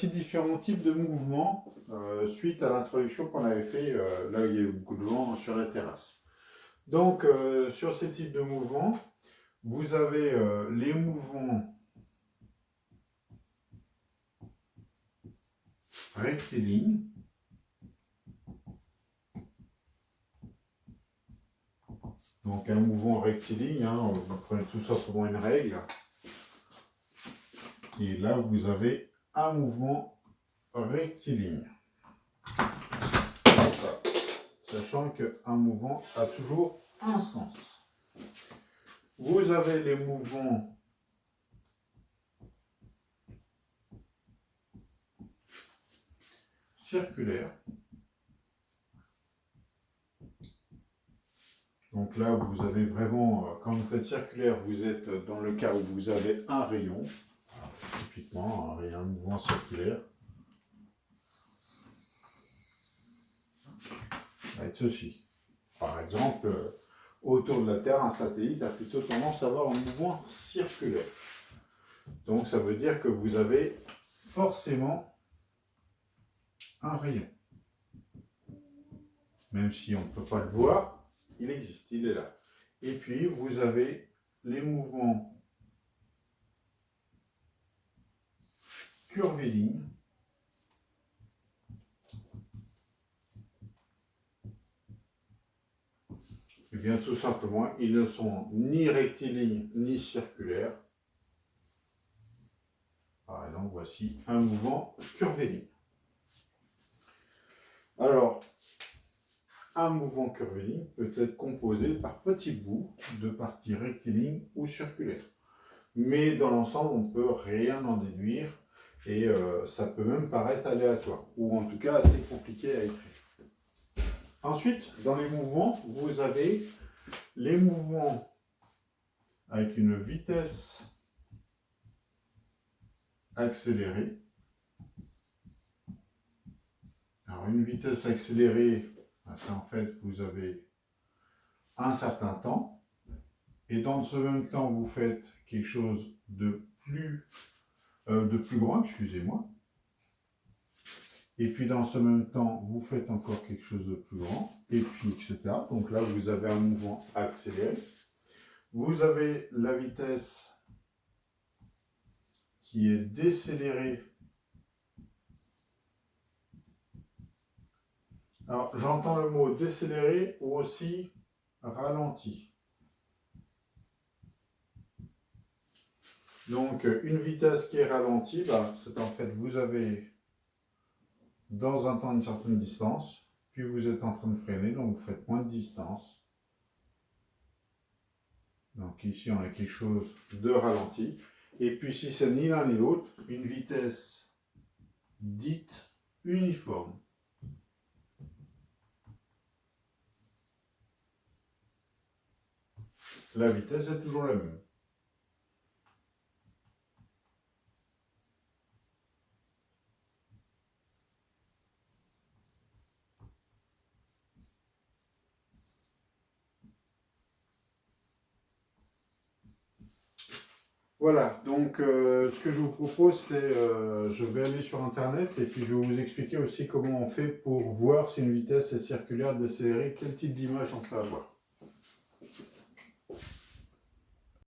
Différents types de mouvements suite à l'introduction qu'on avait fait là où il y a eu beaucoup de vent sur la terrasse. Donc sur ces types de mouvements, vous avez les mouvements rectilignes. Donc un mouvement rectiligne, hein, vous prenez tout simplement une règle. Et là vous avez un mouvement rectiligne. Sachant qu'un mouvement a toujours un sens. Vous avez les mouvements circulaires. Donc là, vous avez vraiment, quand vous faites circulaire, vous êtes dans le cas où vous avez un rayon. Typiquement, un mouvement circulaire. Ça va être ceci. Par exemple, autour de la Terre, un satellite a plutôt tendance à avoir un mouvement circulaire. Donc ça veut dire que vous avez forcément un rayon. Même si on ne peut pas le voir, il existe, il est là. Et puis vous avez les mouvements curvilignes. Eh bien, tout simplement, ils ne sont ni rectilignes ni circulaires. Par exemple, voici un mouvement curviligne. Alors, un mouvement curviligne peut être composé par petits bouts de parties rectilignes ou circulaires. Mais dans l'ensemble, on ne peut rien en déduire et ça peut même paraître aléatoire, ou en tout cas assez compliqué à écrire. Ensuite, dans les mouvements, vous avez les mouvements avec une vitesse accélérée. Alors une vitesse accélérée, c'est en fait vous avez un certain temps, et dans ce même temps vous faites quelque chose de plus grand, excusez-moi. Et puis dans ce même temps, vous faites encore quelque chose de plus grand, et puis etc. Donc là, vous avez un mouvement accéléré. Vous avez la vitesse qui est décélérée. Alors, j'entends le mot décéléré ou aussi ralenti. Donc, une vitesse qui est ralentie, c'est en fait, vous avez dans un temps une certaine distance, puis vous êtes en train de freiner, donc vous faites moins de distance. Donc ici, on a quelque chose de ralenti. Et puis si c'est ni l'un ni l'autre, une vitesse dite uniforme. La vitesse est toujours la même. Voilà, donc ce que je vous propose, c'est je vais aller sur internet et puis je vais vous expliquer aussi comment on fait pour voir si une vitesse est circulaire, décélérée, quel type d'image on peut avoir.